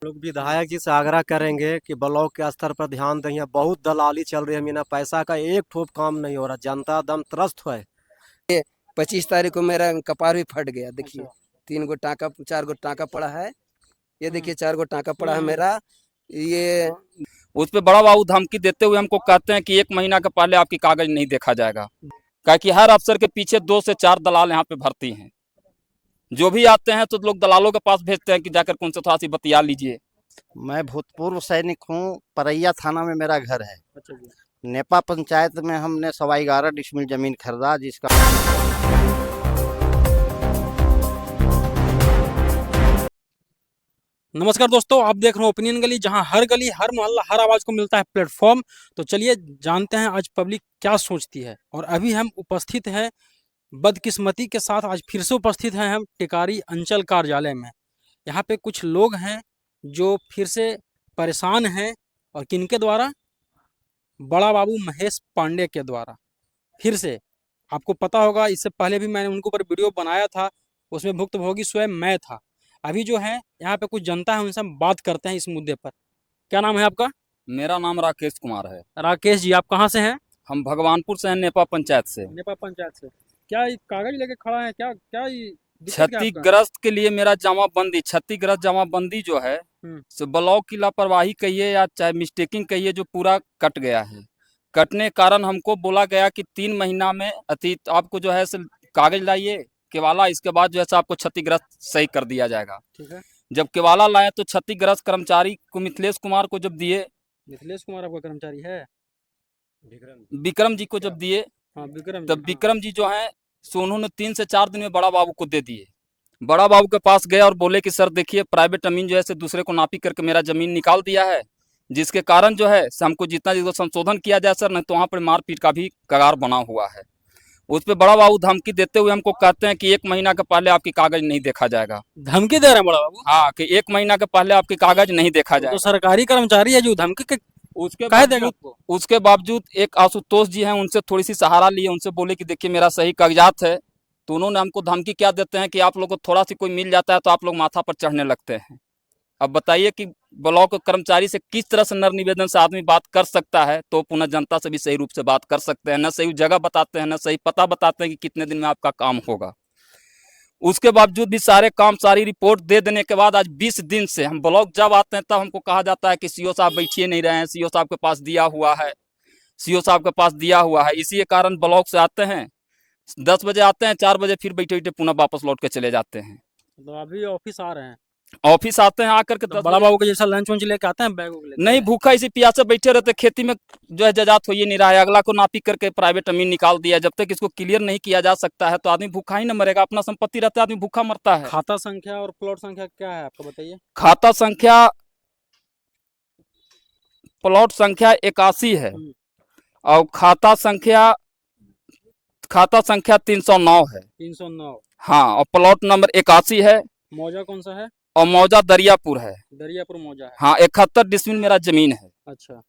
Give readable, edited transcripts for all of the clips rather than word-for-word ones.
लोग विधायक जी से आग्रह करेंगे कि ब्लॉक के स्तर पर ध्यान दें। बहुत दलाली चल रही है मीना, पैसा का एक ठोप काम नहीं हो रहा, जनता दम त्रस्त है। 25 तारीख को मेरा कपार भी फट गया। देखिए अच्छा। 3 गो टाँका 4 गो टाँका पड़ा है। ये देखिए 4 गो टाँका पड़ा है हम्म। मेरा। ये उस पे बड़ा बाबू धमकी देते हुए हमको कहते हैं कि 1 महीना के पहले आपकी कागज नहीं देखा जाएगा। क्या कि हर अफसर के पीछे 2 से 4 दलाल यहाँ पे भर्ती हैं। जो भी आते हैं तो लोग दलालों के पास भेजते हैं कि जाकर उनसे थोड़ा सी बतिया लीजिए। मैं भूतपूर्व सैनिक हूँ। परैया थाना में मेरा घर है। अच्छा जी। नेपा पंचायत में हमने 11.25 डिसमिल जमीन खरीदा, जिसका नमस्कार दोस्तों, आप देख रहे हो ओपिनियन गली, जहां हर गली, हर मोहल्ला, हर आवाज को मिलता है प्लेटफॉर्म। तो चलिए जानते हैं आज पब्लिक क्या सोचती है। और अभी हम उपस्थित हैं, बदकिस्मती के साथ आज फिर से उपस्थित हैं हम टिकारी अंचल कार्यालय में। यहाँ पे कुछ लोग हैं जो फिर से परेशान हैं, और किनके द्वारा? बड़ा बाबू महेश पांडे के द्वारा। फिर से आपको पता होगा, इससे पहले भी मैंने उनके ऊपर वीडियो बनाया था, उसमें भुक्तभोगी स्वयं मैं था। अभी जो है यहाँ पे कुछ जनता है, उनसे हम बात करते हैं इस मुद्दे पर। क्या नाम है आपका? मेरा नाम राकेश कुमार है। राकेश जी, आप कहाँ से हैं? हम भगवानपुर से हैं, नेपा पंचायत से। नेपा पंचायत से। क्या ये कागज लेके खड़ा है? क्या क्या ये दिक्कत क्या है आपका? क्षतिग्रस्त के लिए मेरा जमाबंदी, क्षतिग्रस्त जमाबंदी जो है सो ब्लॉक की लापरवाही कहिए या चाहे मिस्टेकिंग कहिए, जो पूरा कट गया है। कटने के कारण हमको बोला गया कि 3 महीना में अतीत आपको जो है कागज लाइए केवाला, इसके बाद जो है आपको क्षतिग्रस्त सही कर दिया जाएगा। ठीक है। जब केवाला लाए तो क्षतिग्रस्त कर्मचारी को मिथिलेश कुमार को जब दिए, मिथिलेश कुमार आपका कर्मचारी है? विक्रम जी को जब दिए, हाँ, विक्रम जी। तब विक्रम जी जो है सो उन्होंने 3 से 4 दिन में बड़ा बाबू को दे दिए। बड़ा बाबू के पास गए और बोले कि सर देखिए, प्राइवेट अमीन जो है दूसरे को नापी करके मेरा जमीन निकाल दिया है, जिसके कारण जो है हमको जितना संशोधन किया जाए सर, नहीं तो वहाँ पर मारपीट का भी कगार बना हुआ है। उस पर बड़ा बाबू धमकी देते हुए हमको कहते हैं कि 1 महीना के पहले आपकी कागज नहीं देखा जाएगा। धमकी दे रहे हैं बड़ा बाबू? हाँ, कि 1 महीना के पहले आपकी कागज नहीं देखा तो जाएगा। सरकारी कर्मचारी है जो धमकी के उसके कह देगा बावजूद आपको? उसके बावजूद एक आशुतोष जी हैं, उनसे थोड़ी सी सहारा लिए, उनसे बोले कि देखिए मेरा सही कागजात है। तो उन्होंने हमको धमकी क्या देते हैं कि आप लोग को थोड़ा सी कोई मिल जाता है तो आप लोग माथा पर चढ़ने लगते हैं। अब बताइए कि ब्लॉक कर्मचारी से किस तरह से नर निवेदन से आदमी बात कर सकता है, तो पुनः जनता से भी सही रूप से बात कर सकते हैं। न सही जगह बताते हैं, न सही पता बताते हैं कि कितने दिन में आपका काम होगा। उसके बावजूद भी सारे काम, सारी रिपोर्ट दे देने के बाद आज 20 दिन से हम ब्लॉक जब आते हैं तब हमको कहा जाता है कि सीओ साहब बैठिए नहीं रहे हैं, सीओ साहब के पास दिया हुआ है, सीओ साहब के पास दिया हुआ है। इसी के कारण ब्लॉक से आते हैं, 10 बजे आते हैं, 4 बजे फिर बैठे बैठे पुनः वापस लौट के चले जाते हैं। तो अभी ऑफिस आ रहे हैं? ऑफिस आते हैं, आकर के तो बड़ा बाबू के जैसा लंच वंच लेके आते हैं, बैग लेके? नहीं, भूखा इसी प्यासे बैठे रहते। खेती में जो है जजात हो ये नहीं रहा है, अगला को नापी करके प्राइवेट अमीन निकाल दिया। जब तक इसको क्लियर नहीं किया जा सकता है तो आदमी भूखा ही न मरेगा। अपना संपत्ति रहता है, आदमी भूखा मरता है। खाता संख्या और प्लॉट संख्या क्या है आपका, बताइए? खाता संख्या, प्लॉट संख्या 81 है और खाता संख्या 309 है। 309। हाँ, और प्लॉट नंबर 81 है। मौजा कौन सा है? और मौजा दरियापुर है। दरियापुर मौजा है। हाँ, 71 डिसमिल मेरा जमीन है। अच्छा।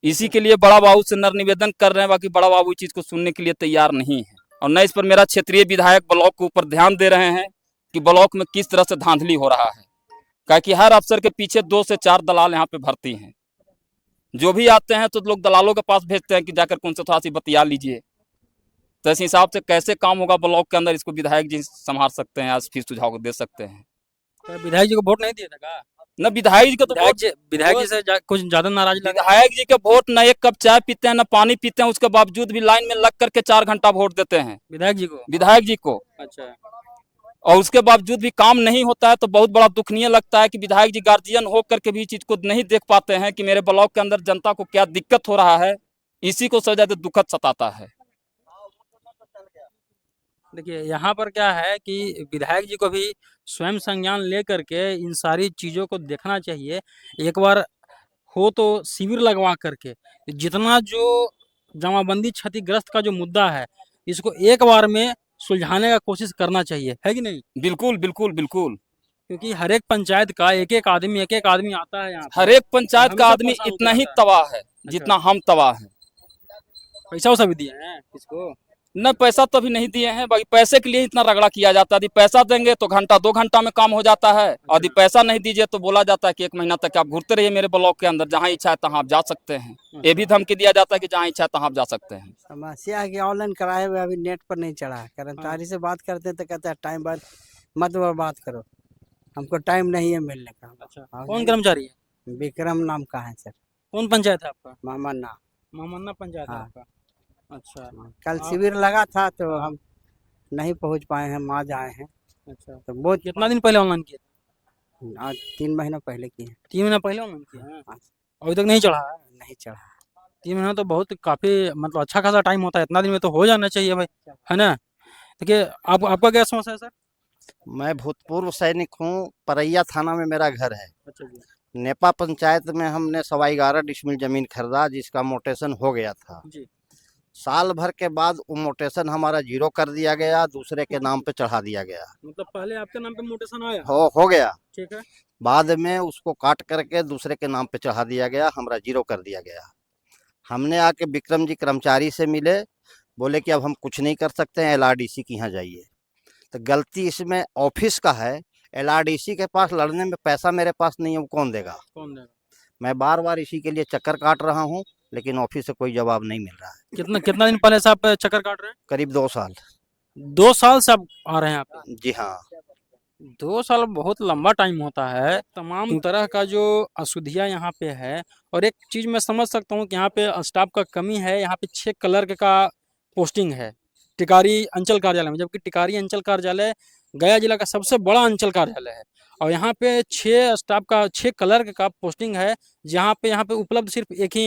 इसी के लिए बड़ा बाबू से नर निवेदन कर रहे हैं, बाकी बड़ा बाबू इस चीज को सुनने के लिए तैयार नहीं है। और न इस पर मेरा क्षेत्रीय विधायक ब्लॉक के ऊपर ध्यान दे रहे हैं कि ब्लॉक में किस तरह से धांधली हो रहा है। क्या कि हर अफसर के पीछे 2 से 4 दलाल यहाँ पे भर्ती हैं। जो भी आते हैं तो लोग दलालों के पास भेजते हैं कि जाकर उनसे थोड़ा सी बतिया लीजिए। तो इस हिसाब से कैसे काम होगा ब्लॉक के अंदर, इसको विधायक जी संभाल सकते हैं, आज फिर सुझाव दे सकते हैं। क्या विधायक जी को वोट नहीं दिया था? न विधायक जी को तो विधायक जी से कुछ ज्यादा नाराज लग रहा है। विधायक जी के वोट न एक कप चाय पीते हैं, न पानी पीते हैं, उसके बावजूद भी लाइन में लग करके 4 घंटा वोट देते हैं विधायक जी को। विधायक जी को। अच्छा। और उसके बावजूद भी काम नहीं होता है तो बहुत बड़ा दुखनीय लगता है कि विधायक जी गार्जियन हो करके भी चीज को नहीं देख पाते हैं कि मेरे ब्लॉक के अंदर जनता को क्या दिक्कत हो रहा है। इसी को सबसे ज्यादा दुखद सताता है। देखिए यहाँ पर क्या है कि विधायक जी को भी स्वयं संज्ञान लेकर के इन सारी चीज़ों को देखना चाहिए। एक बार हो तो शिविर लगवा करके जितना जो जमाबंदी क्षतिग्रस्त का जो मुद्दा है, इसको एक बार में सुलझाने का कोशिश करना चाहिए, है कि नहीं? बिल्कुल बिल्कुल बिल्कुल। क्योंकि हर एक पंचायत का एक एक आदमी आता है यहाँ पे। हर एक पंचायत का हमेशा आदमी परेशान इतना होता ही रहता है। तबाह है जितना हम तबाह हैं। पैसा वैसा भी दिए हैं किसको? न पैसा तो अभी नहीं दिए हैं, बाकी पैसे के लिए इतना रगड़ा किया जाता है। यदि पैसा देंगे तो घंटा 2 घंटा में काम हो जाता है, और यदि पैसा नहीं दीजिए तो बोला जाता है कि 1 महीना तक आप घूरते रहिए मेरे ब्लॉक के अंदर, जहाँ इच्छा है तहाँ आप जा सकते हैं। ये भी धमकी दिया जाता है कि जहाँ इच्छा है तहाँ आप जा सकते हैं। समस्या है कि ऑनलाइन कराए हुए अभी नेट पर नहीं चढ़ा है। कर्मचारी से बात करते हैं तो कहते हैं टाइम बाद मत बर्बाद करो, हमको टाइम नहीं है मिलने का। अच्छा, और कौन कर्मचारी है? विक्रम नाम का है सर, कौन पंचायत है आपका? मामन्ना। मोहम्मदना पंचायत है हाँ। आपका। अच्छा कल आप- शिविर लगा था तो हम नहीं पहुंच पाए हैं, आज आए हैं। अच्छा, तो बहुत कितना दिन पहले ऑनलाइन किया? आज 3 महीना पहले किए हैं। 3 महीना पहले ऑनलाइन किया है? हाँ। अभी तक नहीं चढ़ा है? नहीं चढ़ा। 3 महीना तो बहुत काफी मतलब अच्छा खासा टाइम होता है, इतना दिन में तो हो जाना चाहिए भाई, है ना? देखिए आपका क्या समस्या है सर? मैं भूतपूर्व सैनिक हूँ। परैया थाना में मेरा घर है। अच्छा जी। नेपा पंचायत में हमने 11.25 डिसमिल जमीन खरीदा, जिसका मोटेशन हो गया था। जी। साल भर के बाद वो मोटेशन हमारा 0 कर दिया गया, दूसरे के नाम पे चढ़ा दिया गया। मतलब पहले आपके नाम पे मोटेशन आया? हो गया। ठीक है। बाद में उसको काट करके दूसरे के नाम पे चढ़ा दिया गया, हमारा 0 कर दिया गया। हमने आके विक्रम जी कर्मचारी से मिले, बोले कि अब हम कुछ नहीं कर सकते हैं, LRDC के यहाँ जाइए। तो गलती इसमें ऑफिस का है। LRDC के पास लड़ने में पैसा मेरे पास नहीं है, वो कौन देगा? कौन देगा? मैं बार बार इसी के लिए चक्कर काट रहा हूँ, लेकिन ऑफिस से कोई जवाब नहीं मिल रहा है। कितना दिन पहले से आप चक्कर काट रहे हैं? करीब 2 साल। 2 साल से आप आ रहे हैं आप? जी हाँ। 2 साल बहुत लंबा टाइम होता है। तमाम तरह का जो अशुद्धियाँ यहाँ पे है, और एक चीज़ मैं समझ सकता हूँ कि यहाँ पे स्टाफ का कमी है। यहाँ पे 6 क्लर्क का पोस्टिंग है टिकारी अंचल कार्यालय में, जबकि टिकारी अंचल कार्यालय गया जिला का सबसे बड़ा अंचल कार्यालय है, और यहाँ पे 6 क्लर्क का पोस्टिंग है, जहाँ पे उपलब्ध सिर्फ एक ही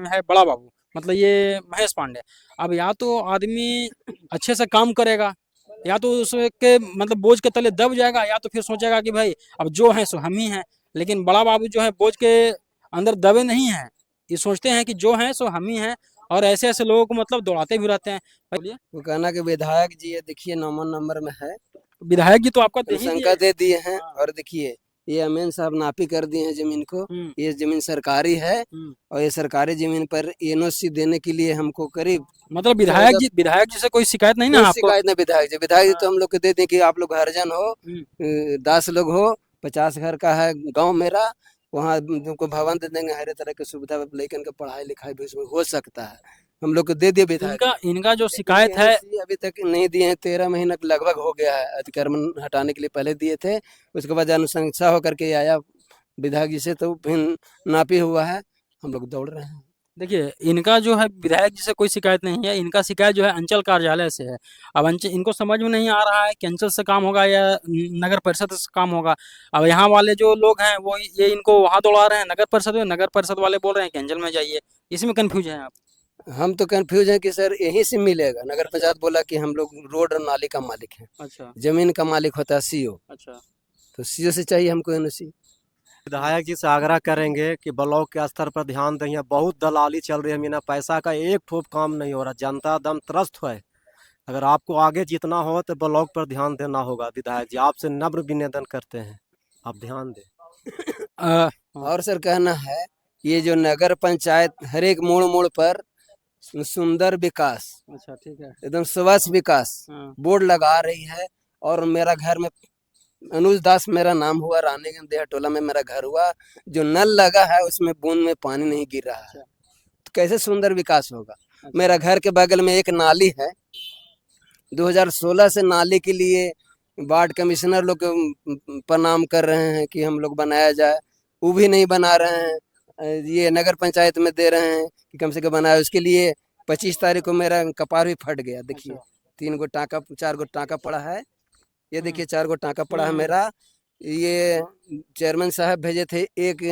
है, बड़ा बाबू, मतलब ये महेश पांडे। अब या तो आदमी अच्छे से काम करेगा, या तो उसके मतलब बोझ के तले दब जाएगा, या तो फिर सोचेगा कि भाई अब जो है सो हम ही हैं। लेकिन बड़ा बाबू जो है बोझ के अंदर दबे नहीं हैं, ये सोचते हैं कि जो है सो हम ही हैं, और ऐसे ऐसे लोगों को मतलब दौड़ाते भी रहते हैं। बोलिए। वो कहना कि विधायक जी ये देखिए 9 नंबर में है, विधायक जी तो आपका दे ही शंका दिए। दे दिए हैं। और देखिए ये अमीन साहब नापी कर दिए हैं जमीन को। हम्म, ये जमीन सरकारी है, हम्म। और ये सरकारी जमीन पर NOC देने के लिए हमको करीब मतलब विधायक जी से कोई शिकायत नहीं ना कोई आपको? शिकायत नहीं। विधायक जी तो हम लोग को दे दें कि आप लोग हरजन हो, हम्म। 10 लोग हो, 50 घर का है गांव मेरा, वहाँ तुमको भवन दे देंगे, हर तरह की सुविधा, लेकिन का पढ़ाई लिखाई भी उसमें हो सकता है, हम लोग को दे दिए विधायक। इनका जो लेकिन शिकायत है, NOC अभी तक नहीं दिए हैं। 13 महीना लगभग हो गया है, अतिक्रमण हटाने के लिए पहले दिए थे, उसके बाद अनुशंसा होकर के आया विधायक जी से, तो फिर नापी हुआ है, हम लोग दौड़ रहे हैं। देखिए इनका जो है विधायक जी से कोई शिकायत नहीं है, इनका शिकायत जो है अंचल कार्यालय से है। अब इनको समझ में नहीं आ रहा है कि अंचल से काम होगा या नगर परिषद से काम होगा। अब यहाँ वाले जो लोग हैं वो ये इनको वहाँ दौड़ा रहे हैं नगर परिषद में, नगर परिषद वाले बोल रहे हैं कि अंचल में जाइए। इसमें कंफ्यूज है आप? हम तो कंफ्यूज हैं कि सर यहीं से मिलेगा। नगर पंचायत बोला कि हम लोग रोड और नाली का मालिक हैं, अच्छा जमीन का मालिक होता है CO, अच्छा। तो CO से चाहिए हमको NOC। विधायक जी से आग्रह करेंगे कि ब्लॉक के स्तर पर ध्यान दें। यहाँ बहुत दलाली चल रही है, मीना पैसा का एक ठोप काम नहीं हो रहा, जनता दम त्रस्त है। अगर आपको आगे जीतना हो तो ब्लॉक पर ध्यान देना होगा। विधायक जी आपसे नम्र निवेदन करते हैं, आप ध्यान दें। और सर कहना है, ये जो नगर पंचायत हर एक मोड़ मोड़ पर सुंदर विकास, अच्छा ठीक है। एकदम स्वच्छ विकास हाँ। बोर्ड लगा रही है। और मेरा घर में अनुज दास मेरा नाम हुआ, रानीगंज देहा टोला में मेरा घर हुआ, जो नल लगा है उसमें बूंद में पानी नहीं गिर रहा है, तो कैसे सुंदर विकास होगा? मेरा घर के बगल में एक नाली है, 2016 से नाली के लिए वार्ड कमिश्नर लोग प्रणाम कर रहे हैं कि हम लोग बनाया जाए, वो भी नहीं बना रहे हैं। ये नगर पंचायत में दे रहे हैं कि कम से कम बनाए। उसके लिए 25 तारीख को मेरा कपार भी फट गया। देखिए 3 गो टाँका 4 गो टाँका पड़ा है, ये देखिए 4 गो टाँका पड़ा है मेरा। ये चेयरमैन साहब भेजे थे एक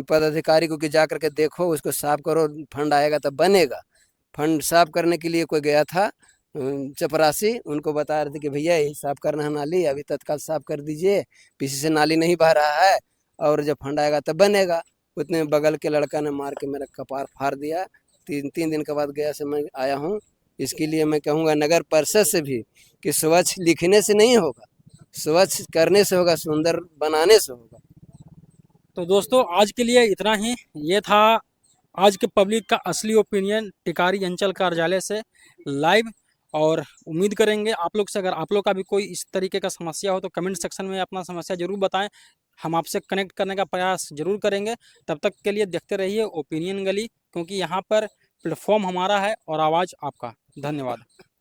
पदाधिकारी को कि जा करके देखो, उसको साफ करो, फंड आएगा तब बनेगा। फंड साफ करने के लिए कोई गया था चपरासी, उनको बता रहे थे कि भैया यही साफ करना है नाली, अभी तत्काल साफ कर दीजिए, पीछे से नाली नहीं बह रहा है, और जब फंड आएगा तब बनेगा। उतने बगल के लड़का ने मार के मेरा कपार फाड़ दिया। 3 दिन के बाद गया से मैं आया हूँ। इसके लिए मैं कहूँगा नगर परिषद से भी कि स्वच्छ लिखने से नहीं होगा, स्वच्छ करने से होगा, सुंदर बनाने से होगा। तो दोस्तों आज के लिए इतना ही। ये था आज के पब्लिक का असली ओपिनियन टिकारी अंचल कार्यालय से लाइव। और उम्मीद करेंगे आप लोग से, अगर आप लोग का भी कोई इस तरीके का समस्या हो तो कमेंट सेक्शन में अपना समस्या ज़रूर बताएं, हम आपसे कनेक्ट करने का प्रयास ज़रूर करेंगे। तब तक के लिए देखते रहिए ओपिनियन गली, क्योंकि यहाँ पर प्लेटफॉर्म हमारा है और आवाज़ आपका। धन्यवाद।